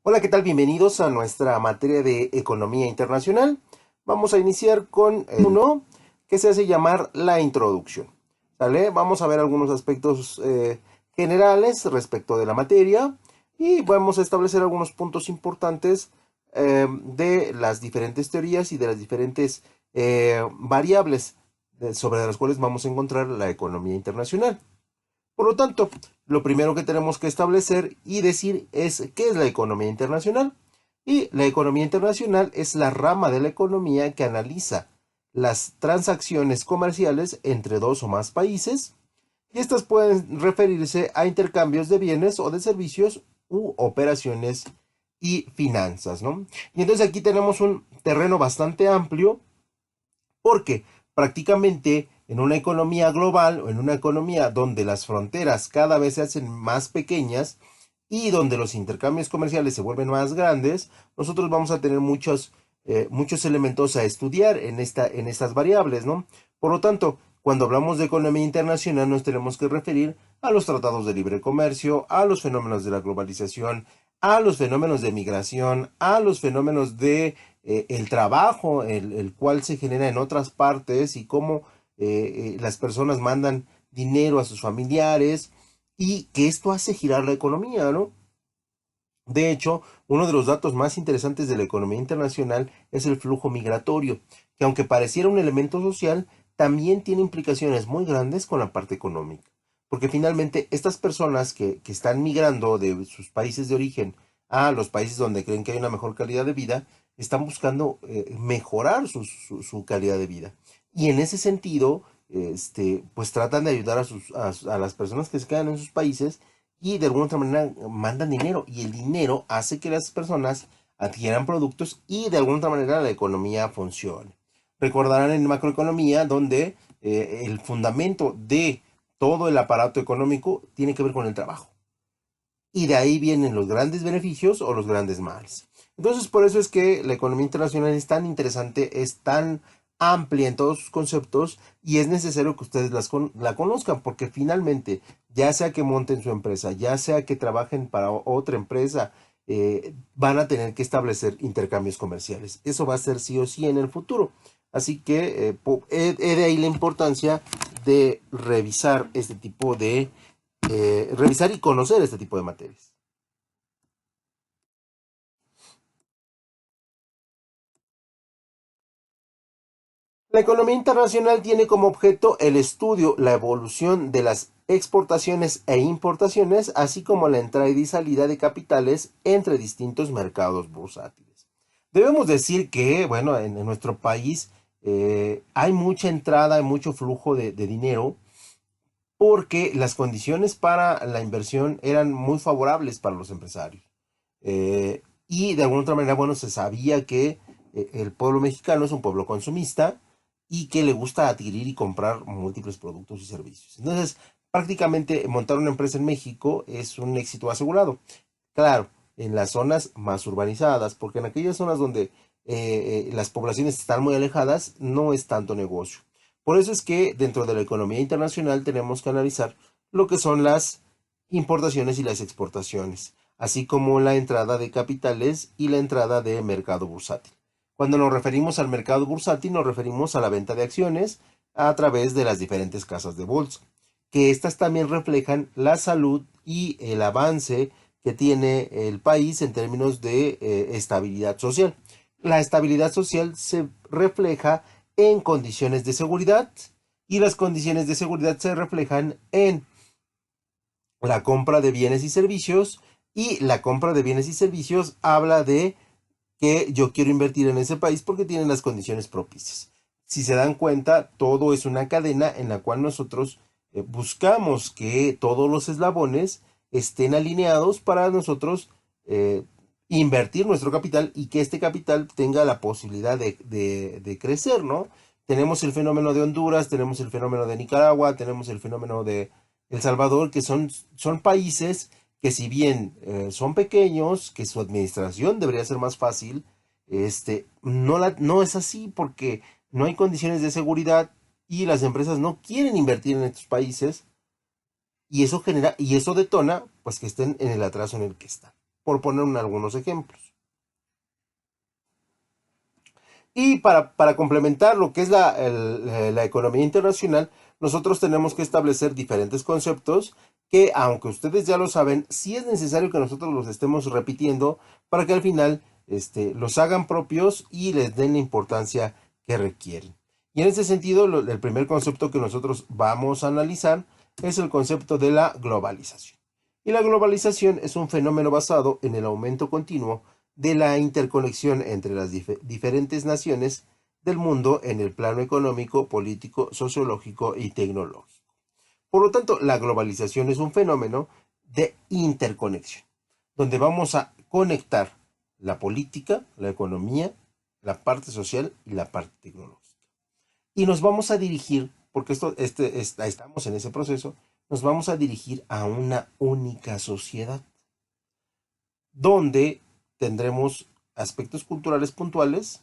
Hola, ¿qué tal? Bienvenidos a nuestra materia de economía internacional. Vamos a iniciar con uno que se hace llamar la introducción. ¿Sale? Vamos a ver algunos aspectos generales respecto de la materia y vamos a establecer algunos puntos importantes de las diferentes teorías y de las diferentes variables sobre las cuales vamos a encontrar la economía internacional. Por lo tanto, lo primero que tenemos que establecer y decir es qué es la economía internacional. Y la economía internacional es la rama de la economía que analiza las transacciones comerciales entre dos o más países, y estas pueden referirse a intercambios de bienes o de servicios u operaciones y finanzas, ¿no? Y entonces aquí tenemos un terreno bastante amplio porque prácticamente en una economía global o en una economía donde las fronteras cada vez se hacen más pequeñas y donde los intercambios comerciales se vuelven más grandes, nosotros vamos a tener muchos elementos a estudiar en estas variables, ¿no? Por lo tanto, cuando hablamos de economía internacional nos tenemos que referir a los tratados de libre comercio, a los fenómenos de la globalización, a los fenómenos de migración, a los fenómenos de el trabajo, el cual se genera en otras partes y cómo las personas mandan dinero a sus familiares y que esto hace girar la economía, ¿no? De hecho, uno de los datos más interesantes de la economía internacional es el flujo migratorio, que aunque pareciera un elemento social, también tiene implicaciones muy grandes con la parte económica. Porque finalmente estas personas que están migrando de sus países de origen a los países donde creen que hay una mejor calidad de vida, están buscando mejorar su calidad de vida. Y en ese sentido, pues tratan de ayudar a las personas que se quedan en sus países y de alguna otra manera mandan dinero y el dinero hace que las personas adquieran productos y de alguna otra manera la economía funcione. Recordarán en macroeconomía donde el fundamento de todo el aparato económico tiene que ver con el trabajo. Y de ahí vienen los grandes beneficios o los grandes males. Entonces, por eso es que la economía internacional es tan interesante, es tan amplia en todos sus conceptos y es necesario que ustedes la conozcan porque finalmente, ya sea que monten su empresa, ya sea que trabajen para otra empresa, van a tener que establecer intercambios comerciales. Eso va a ser sí o sí en el futuro. Así que de ahí la importancia de revisar este tipo de revisar y conocer este tipo de materias. La economía internacional tiene como objeto el estudio, la evolución de las exportaciones e importaciones, así como la entrada y salida de capitales entre distintos mercados bursátiles. Debemos decir que, bueno, en nuestro país hay mucha entrada, hay mucho flujo de dinero, porque las condiciones para la inversión eran muy favorables para los empresarios. Y de alguna otra manera, bueno, se sabía que el pueblo mexicano es un pueblo consumista y que le gusta adquirir y comprar múltiples productos y servicios. Entonces, prácticamente montar una empresa en México es un éxito asegurado. Claro, en las zonas más urbanizadas, porque en aquellas zonas donde las poblaciones están muy alejadas, no es tanto negocio. Por eso es que dentro de la economía internacional tenemos que analizar lo que son las importaciones y las exportaciones, así como la entrada de capitales y la entrada de mercado bursátil. Cuando nos referimos al mercado bursátil, nos referimos a la venta de acciones a través de las diferentes casas de bolsa, que estas también reflejan la salud y el avance que tiene el país en términos de estabilidad social. La estabilidad social se refleja en condiciones de seguridad y las condiciones de seguridad se reflejan en la compra de bienes y servicios, y la compra de bienes y servicios habla de que yo quiero invertir en ese país porque tienen las condiciones propicias. Si se dan cuenta, todo es una cadena en la cual nosotros buscamos que todos los eslabones estén alineados para nosotros eh, invertir nuestro capital y que este capital tenga la posibilidad de crecer, ¿no? Tenemos el fenómeno de Honduras, tenemos el fenómeno de Nicaragua, tenemos el fenómeno de El Salvador, que son países que si bien son pequeños, que su administración debería ser más fácil, no es así porque no hay condiciones de seguridad y las empresas no quieren invertir en estos países y eso genera y eso detona pues que estén en el atraso en el que están. por poner algunos ejemplos. Y para complementar lo que es la economía internacional, nosotros tenemos que establecer diferentes conceptos que, aunque ustedes ya lo saben, sí es necesario que nosotros los estemos repitiendo para que al final los hagan propios y les den la importancia que requieren. Y en ese sentido, el primer concepto que nosotros vamos a analizar es el concepto de la globalización. Y la globalización es un fenómeno basado en el aumento continuo de la interconexión entre las diferentes naciones del mundo en el plano económico, político, sociológico y tecnológico. Por lo tanto, la globalización es un fenómeno de interconexión, donde vamos a conectar la política, la economía, la parte social y la parte tecnológica. Y nos vamos a dirigir, porque estamos en ese proceso, nos vamos a dirigir a una única sociedad, donde tendremos aspectos culturales puntuales,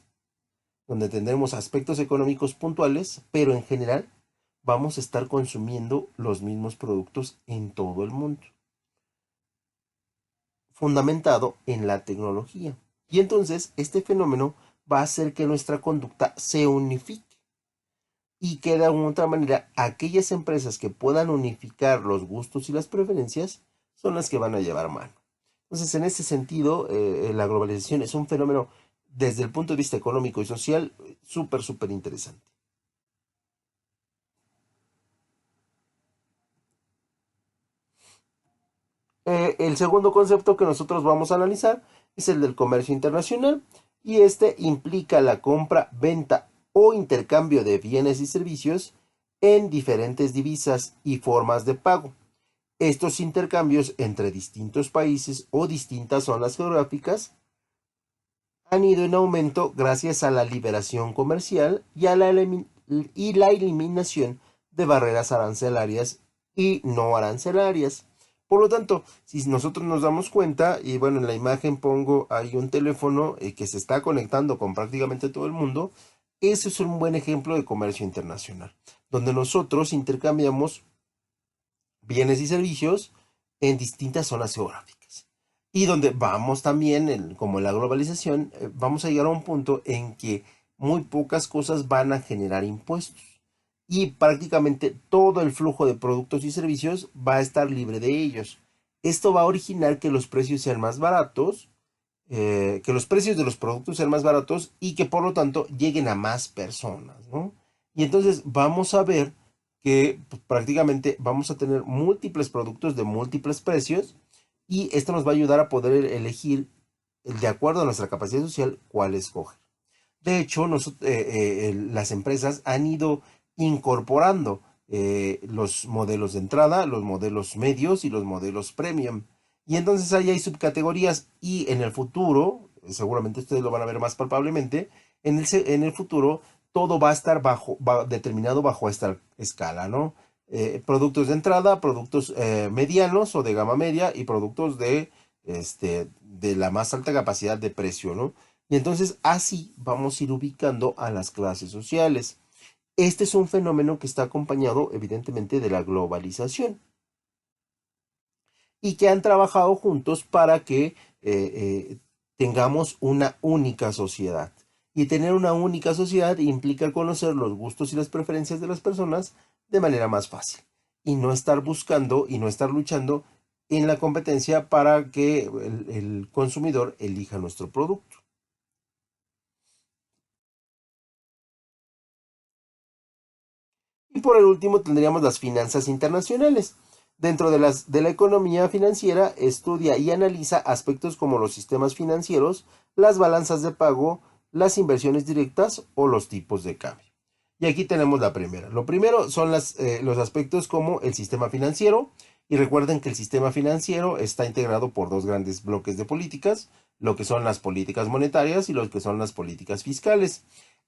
donde tendremos aspectos económicos puntuales, pero en general vamos a estar consumiendo los mismos productos en todo el mundo, fundamentado en la tecnología. Y entonces este fenómeno va a hacer que nuestra conducta se unifique y que de alguna otra manera aquellas empresas que puedan unificar los gustos y las preferencias son las que van a llevar mano. Entonces, en este sentido, la globalización es un fenómeno desde el punto de vista económico y social súper interesante. El segundo concepto que nosotros vamos a analizar es el del comercio internacional y este implica la compra, venta o intercambio de bienes y servicios en diferentes divisas y formas de pago. Estos intercambios entre distintos países o distintas zonas geográficas han ido en aumento gracias a la liberación comercial y a la eliminación de barreras arancelarias y no arancelarias. Por lo tanto, si nosotros nos damos cuenta, y bueno, en la imagen pongo ahí un teléfono que se está conectando con prácticamente todo el mundo, eso es un buen ejemplo de comercio internacional, donde nosotros intercambiamos bienes y servicios en distintas zonas geográficas. Y donde vamos también, como en la globalización, vamos a llegar a un punto en que muy pocas cosas van a generar impuestos. Y prácticamente todo el flujo de productos y servicios va a estar libre de ellos. Esto va a originar que los precios sean más baratos, que los precios de los productos sean más baratos y que por lo tanto lleguen a más personas, ¿no? Y entonces vamos a ver que pues, prácticamente vamos a tener múltiples productos de múltiples precios y esto nos va a ayudar a poder elegir, de acuerdo a nuestra capacidad social, cuál escoger. De hecho, las empresas han ido incorporando los modelos de entrada, los modelos medios y los modelos premium. Y entonces ahí hay subcategorías y en el futuro, seguramente ustedes lo van a ver más palpablemente, en el futuro todo va a estar determinado bajo esta escala, ¿no? Productos de entrada, productos medianos o de gama media y productos de la más alta capacidad de precio, ¿no? Y entonces así vamos a ir ubicando a las clases sociales. Este es un fenómeno que está acompañado evidentemente de la globalización y que han trabajado juntos para que tengamos una única sociedad. Y tener una única sociedad implica conocer los gustos y las preferencias de las personas de manera más fácil y no estar buscando y no estar luchando en la competencia para que el consumidor elija nuestro producto. Y por el último tendríamos las finanzas internacionales. Dentro de la economía financiera estudia y analiza aspectos como los sistemas financieros, las balanzas de pago, las inversiones directas o los tipos de cambio. Y aquí tenemos la primera. Lo primero son los aspectos como el sistema financiero. Y recuerden que el sistema financiero está integrado por dos grandes bloques de políticas, lo que son las políticas monetarias y lo que son las políticas fiscales.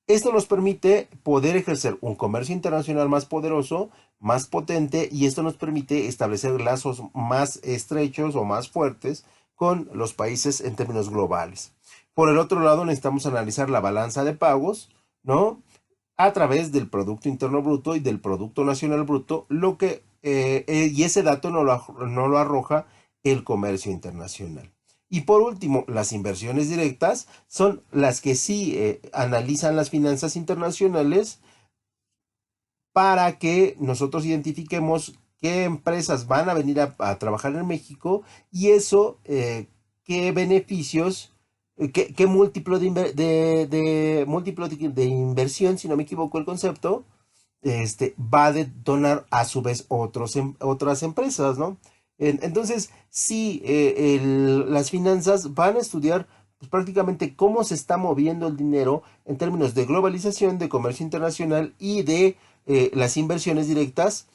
Esto nos permite poder ejercer un comercio internacional más poderoso, más potente, y esto nos permite establecer lazos más estrechos o más fuertes con los países en términos globales. Por el otro lado, necesitamos analizar la balanza de pagos, ¿no? A través del Producto Interno Bruto y del Producto Nacional Bruto, y ese dato no lo arroja el comercio internacional. Y por último, las inversiones directas son las que sí analizan las finanzas internacionales para que nosotros identifiquemos qué empresas van a venir a trabajar en México y eso, qué beneficios, qué múltiplo múltiplo de inversión, si no me equivoco el concepto, va a detonar a su vez otras empresas, ¿no? Entonces, sí, las finanzas van a estudiar pues, prácticamente cómo se está moviendo el dinero en términos de globalización, de comercio internacional y de las inversiones directas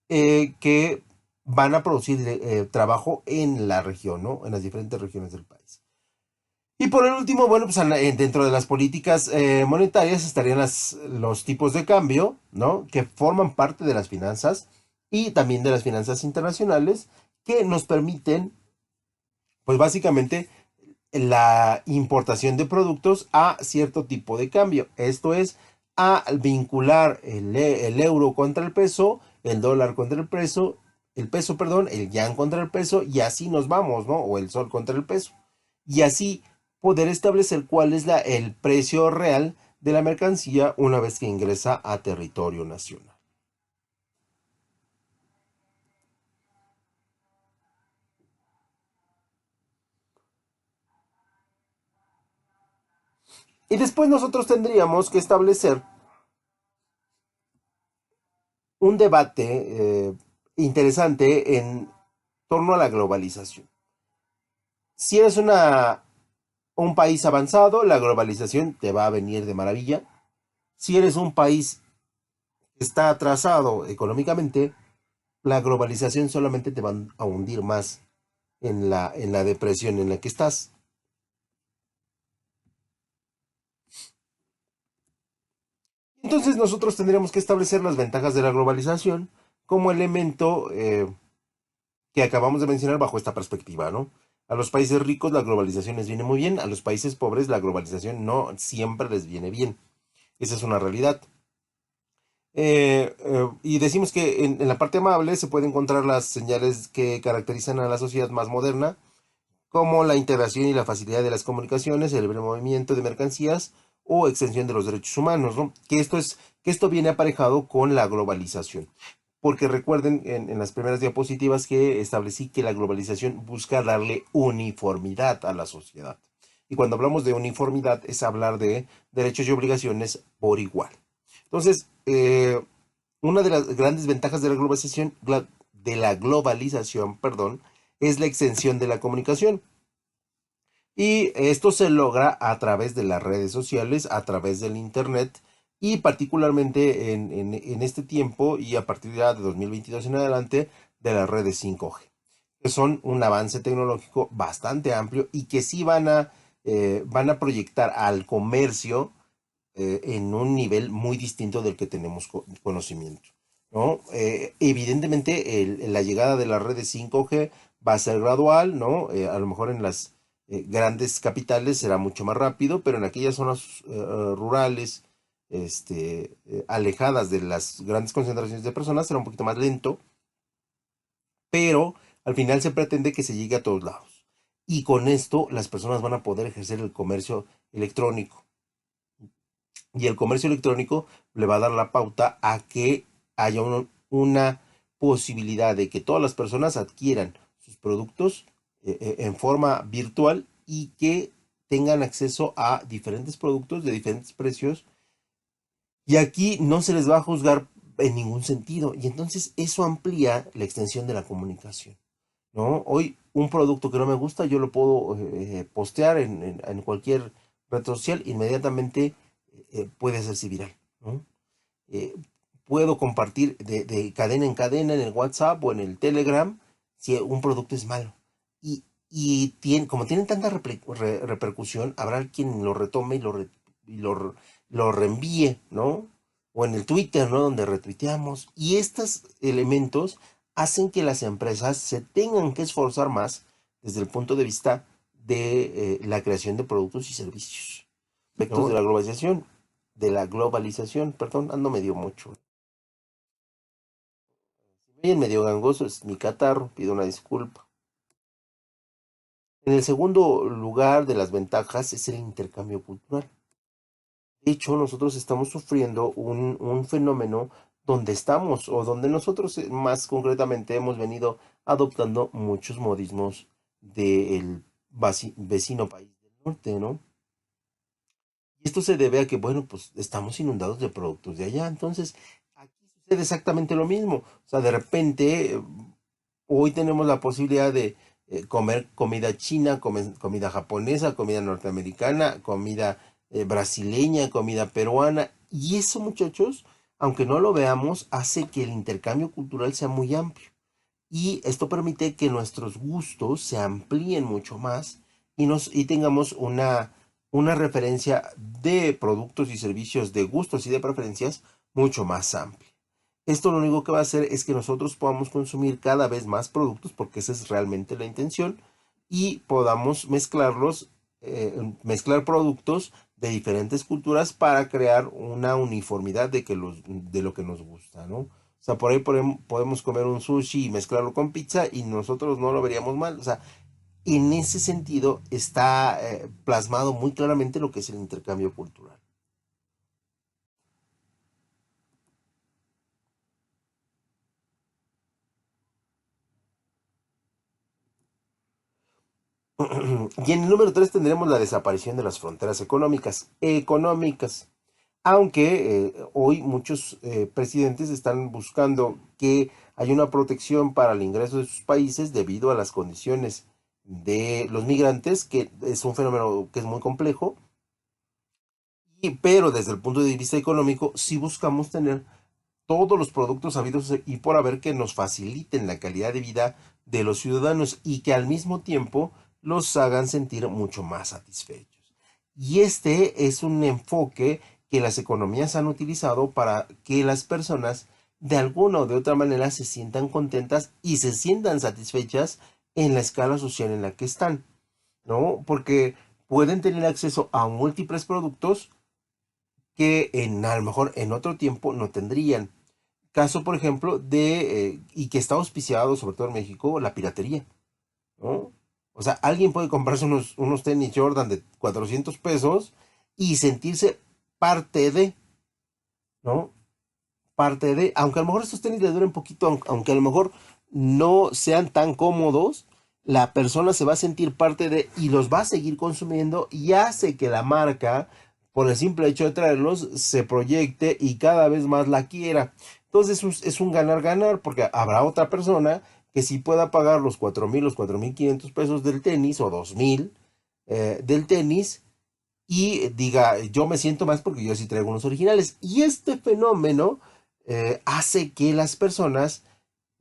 que van a producir trabajo en la región, ¿no? En las diferentes regiones del país. Y por el último, bueno, pues dentro de las políticas monetarias estarían los tipos de cambio, ¿no? Que forman parte de las finanzas y también de las finanzas internacionales que nos permiten, pues básicamente, la importación de productos a cierto tipo de cambio. Esto es, a vincular el euro contra el peso, el dólar contra el peso, perdón, el yan contra el peso, y así nos vamos, ¿no? O el sol contra el peso. Y así poder establecer cuál es el precio real de la mercancía una vez que ingresa a territorio nacional. Y después nosotros tendríamos que establecer un debate interesante en torno a la globalización. Si eres un país avanzado, la globalización te va a venir de maravilla. Si eres un país que está atrasado económicamente, la globalización solamente te va a hundir más en la depresión en la que estás. Entonces nosotros tendríamos que establecer las ventajas de la globalización como elemento que acabamos de mencionar bajo esta perspectiva, ¿no? A los países ricos la globalización les viene muy bien, a los países pobres la globalización no siempre les viene bien. Esa es una realidad. Y decimos que en la parte amable se pueden encontrar las señales que caracterizan a la sociedad más moderna, como la integración y la facilidad de las comunicaciones, el libre movimiento de mercancías o extensión de los derechos humanos, ¿no? Que esto viene aparejado con la globalización. Porque recuerden en las primeras diapositivas que establecí que la globalización busca darle uniformidad a la sociedad. Y cuando hablamos de uniformidad es hablar de derechos y obligaciones por igual. Entonces, una de las grandes ventajas de la globalización, perdón, es la extensión de la comunicación. Y esto se logra a través de las redes sociales, a través del Internet y particularmente en este tiempo y a partir ya de 2022 en adelante de las redes 5G, que son un avance tecnológico bastante amplio y que sí van a proyectar al comercio en un nivel muy distinto del que tenemos conocimiento, ¿no? Evidentemente, la llegada de las redes 5G va a ser gradual, ¿no? A lo mejor en las grandes capitales será mucho más rápido, pero en aquellas zonas rurales, alejadas de las grandes concentraciones de personas, será un poquito más lento, pero al final se pretende que se llegue a todos lados. Y con esto las personas van a poder ejercer el comercio electrónico. Y el comercio electrónico le va a dar la pauta a que haya una posibilidad de que todas las personas adquieran sus productos en forma virtual y que tengan acceso a diferentes productos de diferentes precios. Y aquí no se les va a juzgar en ningún sentido. Y entonces eso amplía la extensión de la comunicación, ¿no? Hoy un producto que no me gusta, yo lo puedo postear en cualquier red social, inmediatamente puede hacerse viral, ¿no? Eh, Puedo compartir de cadena en cadena en el WhatsApp o en el Telegram si un producto es malo. Como tienen tanta repercusión, habrá quien lo retome y lo reenvíe, ¿no? O en el Twitter, ¿no? Donde retuiteamos. Y estos elementos hacen que las empresas se tengan que esforzar más desde el punto de vista de la creación de productos y servicios. Aspectos de la globalización, perdón, ando medio mucho. Si me oyen medio gangoso, es mi catarro, pido una disculpa. En el segundo lugar de las ventajas es el intercambio cultural. De hecho, nosotros estamos sufriendo un fenómeno donde estamos, o donde nosotros más concretamente hemos venido adoptando muchos modismos del vecino país del norte, ¿no? Y esto se debe a que, bueno, pues estamos inundados de productos de allá. Entonces, aquí sucede exactamente lo mismo. O sea, de repente, hoy tenemos la posibilidad de comer comida china, comida japonesa, comida norteamericana, comida brasileña, comida peruana. Y eso, muchachos, aunque no lo veamos, hace que el intercambio cultural sea muy amplio. Y esto permite que nuestros gustos se amplíen mucho más y tengamos una referencia de productos y servicios de gustos y de preferencias mucho más amplia. Esto lo único que va a hacer es que nosotros podamos consumir cada vez más productos, porque esa es realmente la intención, y podamos mezclar productos de diferentes culturas para crear una uniformidad de lo que nos gusta, ¿no? O sea, por ahí podemos comer un sushi y mezclarlo con pizza y nosotros no lo veríamos mal. O sea, en ese sentido está plasmado muy claramente lo que es el intercambio cultural. Y en el número 3 tendremos la desaparición de las fronteras económicas. Económicas. Aunque hoy muchos presidentes están buscando que haya una protección para el ingreso de sus países debido a las condiciones de los migrantes, que es un fenómeno que es muy complejo, pero desde el punto de vista económico sí buscamos tener todos los productos habidos y por haber que nos faciliten la calidad de vida de los ciudadanos y que al mismo tiempo los hagan sentir mucho más satisfechos. Y este es un enfoque que las economías han utilizado para que las personas de alguna o de otra manera se sientan contentas y se sientan satisfechas en la escala social en la que están, ¿no? Porque pueden tener acceso a múltiples productos que a lo mejor en otro tiempo no tendrían. Caso, por ejemplo, y que está auspiciado, sobre todo en México, la piratería, ¿no? O sea, alguien puede comprarse unos tenis Jordan de 400 pesos y sentirse parte de, ¿no? Parte de, aunque a lo mejor estos tenis le duren poquito, aunque a lo mejor no sean tan cómodos, la persona se va a sentir parte de y los va a seguir consumiendo y hace que la marca, por el simple hecho de traerlos, se proyecte y cada vez más la quiera. Entonces es un ganar-ganar porque habrá otra persona que sí pueda pagar los 4,000, los 4,500 pesos del tenis o 2,000 del tenis y diga, yo me siento más porque yo sí traigo unos originales. Y este fenómeno hace que las personas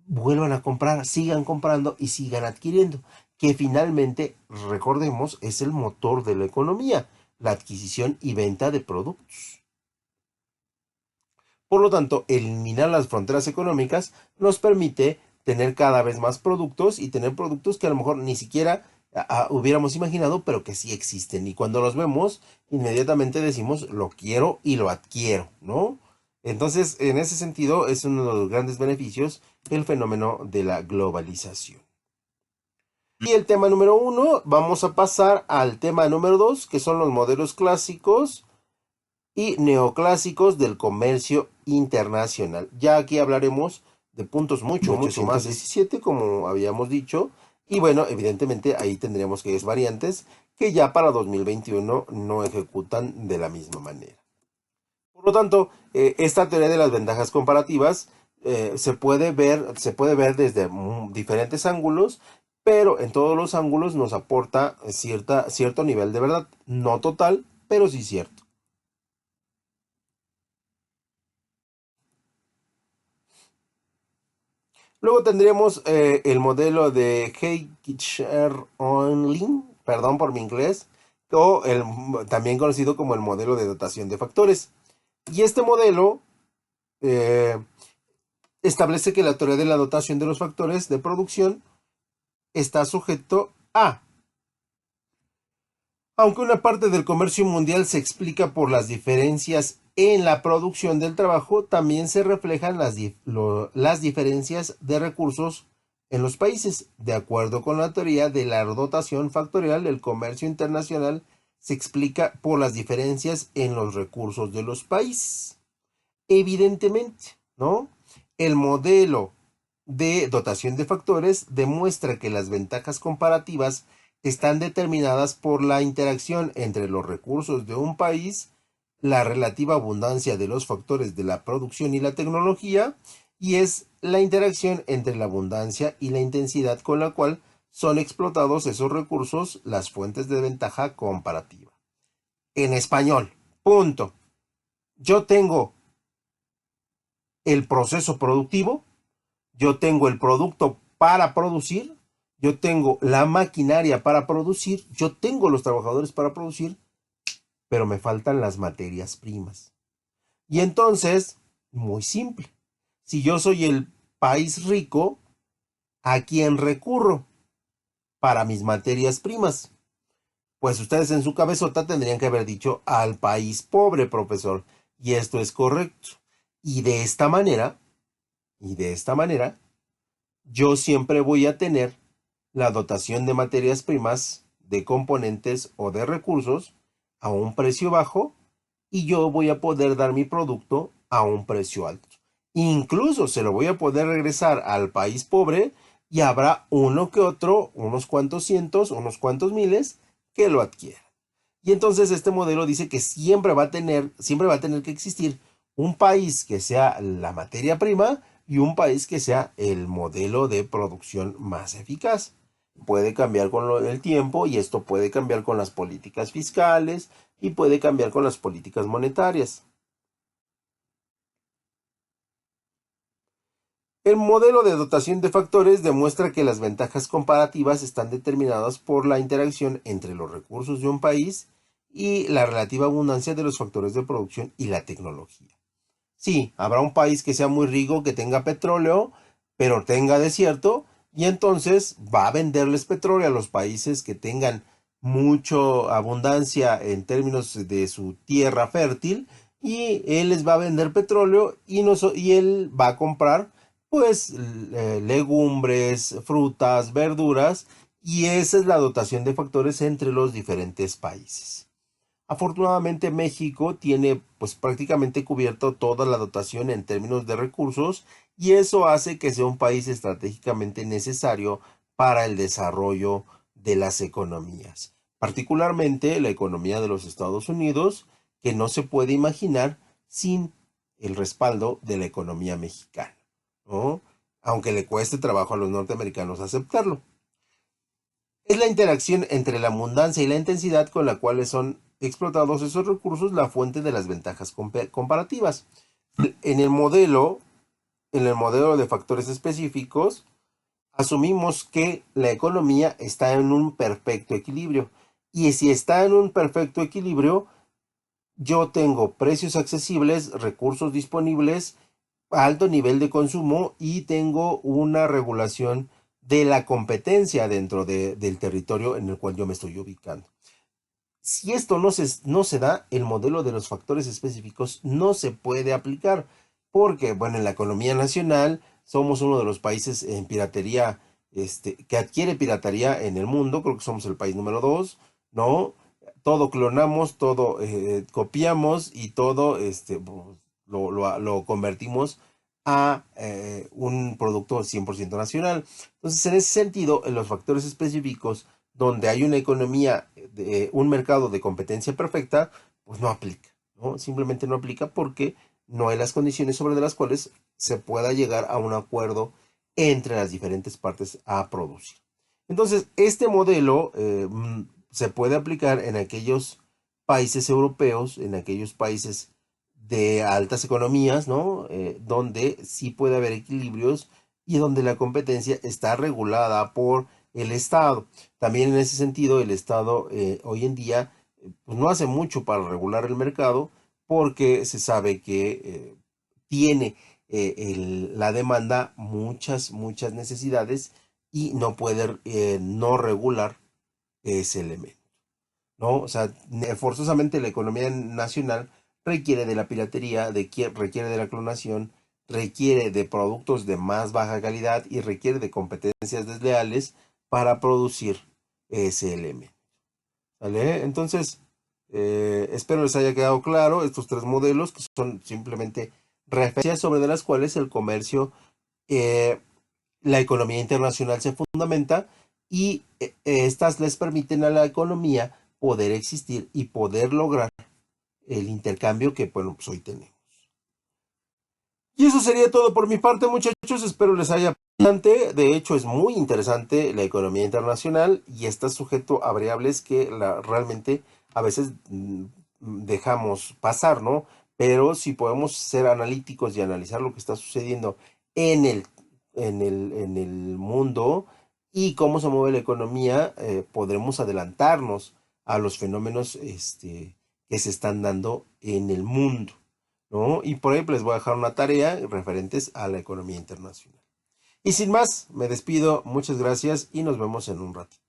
vuelvan a comprar, sigan comprando y sigan adquiriendo, que finalmente, recordemos, es el motor de la economía, la adquisición y venta de productos. Por lo tanto, eliminar las fronteras económicas nos permite tener cada vez más productos y tener productos que a lo mejor ni siquiera hubiéramos imaginado, pero que sí existen. Y cuando los vemos, inmediatamente decimos, lo quiero y lo adquiero, ¿no? Entonces, en ese sentido, es uno de los grandes beneficios el fenómeno de la globalización. Y el tema número 1, vamos a pasar al tema número 2, que son los modelos clásicos y neoclásicos del comercio internacional. Ya aquí hablaremos de puntos mucho más 17, como habíamos dicho, y bueno, evidentemente ahí tendríamos que es variantes que ya para 2021 no ejecutan de la misma manera. Por lo tanto, esta teoría de las ventajas comparativas se puede ver desde diferentes ángulos, pero en todos los ángulos nos aporta cierto nivel de verdad, no total, pero sí cierto. Luego tendríamos el modelo de Heikischer-Onling, perdón por mi inglés, o también conocido como el modelo de dotación de factores. Y este modelo eh, establece que la teoría de la dotación de los factores de producción está sujeto a, aunque una parte del comercio mundial se explica por las diferencias en la producción del trabajo, también se reflejan las diferencias de recursos en los países. De acuerdo con la teoría de la dotación factorial, el comercio internacional se explica por las diferencias en los recursos de los países. Evidentemente, ¿no? El modelo de dotación de factores demuestra que las ventajas comparativas están determinadas por la interacción entre los recursos de un país, la relativa abundancia de los factores de la producción y la tecnología, y es la interacción entre la abundancia y la intensidad con la cual son explotados esos recursos, las fuentes de ventaja comparativa. En español, punto. Yo tengo el proceso productivo, yo tengo el producto para producir, yo tengo la maquinaria para producir, yo tengo los trabajadores para producir, pero me faltan las materias primas. Y entonces, muy simple, si yo soy el país rico, ¿a quién recurro para mis materias primas? Pues ustedes en su cabezota tendrían que haber dicho al país pobre, profesor. Y esto es correcto. Y de esta manera, y de esta manera, yo siempre voy a tener la dotación de materias primas, de componentes o de recursos a un precio bajo y yo voy a poder dar mi producto a un precio alto. Incluso se lo voy a poder regresar al país pobre y habrá uno que otro, unos cuantos cientos, unos cuantos miles que lo adquieran. Y entonces este modelo dice que siempre va a tener que existir un país que sea la materia prima y un país que sea el modelo de producción más eficaz. Puede cambiar con el tiempo y esto puede cambiar con las políticas fiscales y puede cambiar con las políticas monetarias. El modelo de dotación de factores demuestra que las ventajas comparativas están determinadas por la interacción entre los recursos de un país y la relativa abundancia de los factores de producción y la tecnología. Sí, habrá un país que sea muy rico, que tenga petróleo, pero tenga desierto, y entonces va a venderles petróleo a los países que tengan mucha abundancia en términos de su tierra fértil, y él les va a vender petróleo y él va a comprar pues legumbres, frutas, verduras, y esa es la dotación de factores entre los diferentes países. Afortunadamente México tiene pues prácticamente cubierto toda la dotación en términos de recursos y eso hace que sea un país estratégicamente necesario para el desarrollo de las economías, particularmente la economía de los Estados Unidos, que no se puede imaginar sin el respaldo de la economía mexicana, ¿no? Aunque le cueste trabajo a los norteamericanos aceptarlo. Es la interacción entre la abundancia y la intensidad con la cual son explotados esos recursos la fuente de las ventajas comparativas. En el modelo, en el modelo de factores específicos, asumimos que la economía está en un perfecto equilibrio. Y si está en un perfecto equilibrio, yo tengo precios accesibles, recursos disponibles, alto nivel de consumo y tengo una regulación de la competencia dentro del territorio en el cual yo me estoy ubicando. Si esto no se da, el modelo de los factores específicos no se puede aplicar porque, bueno, en la economía nacional somos uno de los países en piratería, que adquiere piratería en el mundo, creo que somos el país número 2, ¿no? Todo clonamos, todo copiamos y todo pues, lo convertimos a un producto 100% nacional. Entonces, en ese sentido, en los factores específicos, donde hay una economía, un mercado de competencia perfecta, pues no aplica, ¿no? Simplemente no aplica porque no hay las condiciones sobre las cuales se pueda llegar a un acuerdo entre las diferentes partes a producir. Entonces, este modelo se puede aplicar en aquellos países europeos, en aquellos países de altas economías, ¿no? Donde sí puede haber equilibrios y donde la competencia está regulada por el Estado. También en ese sentido, el Estado hoy en día pues no hace mucho para regular el mercado porque se sabe que tiene la demanda muchas necesidades y no puede no regular ese elemento, ¿no? O sea, forzosamente la economía nacional requiere de la piratería, requiere de la clonación, requiere de productos de más baja calidad y requiere de competencias desleales para producir ese elemento. ¿Vale? Entonces, espero les haya quedado claro estos tres modelos que son simplemente referencias sobre de las cuales el comercio, la economía internacional se fundamenta y estas les permiten a la economía poder existir y poder lograr el intercambio que, bueno, pues hoy tenemos. Y eso sería todo por mi parte, muchachos. Espero les haya bastante. De hecho, es muy interesante la economía internacional y está sujeto a variables que realmente a veces dejamos pasar, ¿no? Pero si podemos ser analíticos y analizar lo que está sucediendo en el mundo y cómo se mueve la economía, podremos adelantarnos a los fenómenos que se están dando en el mundo, ¿no? Y por ahí les voy a dejar una tarea referentes a la economía internacional. Y sin más, me despido, muchas gracias y nos vemos en un ratito.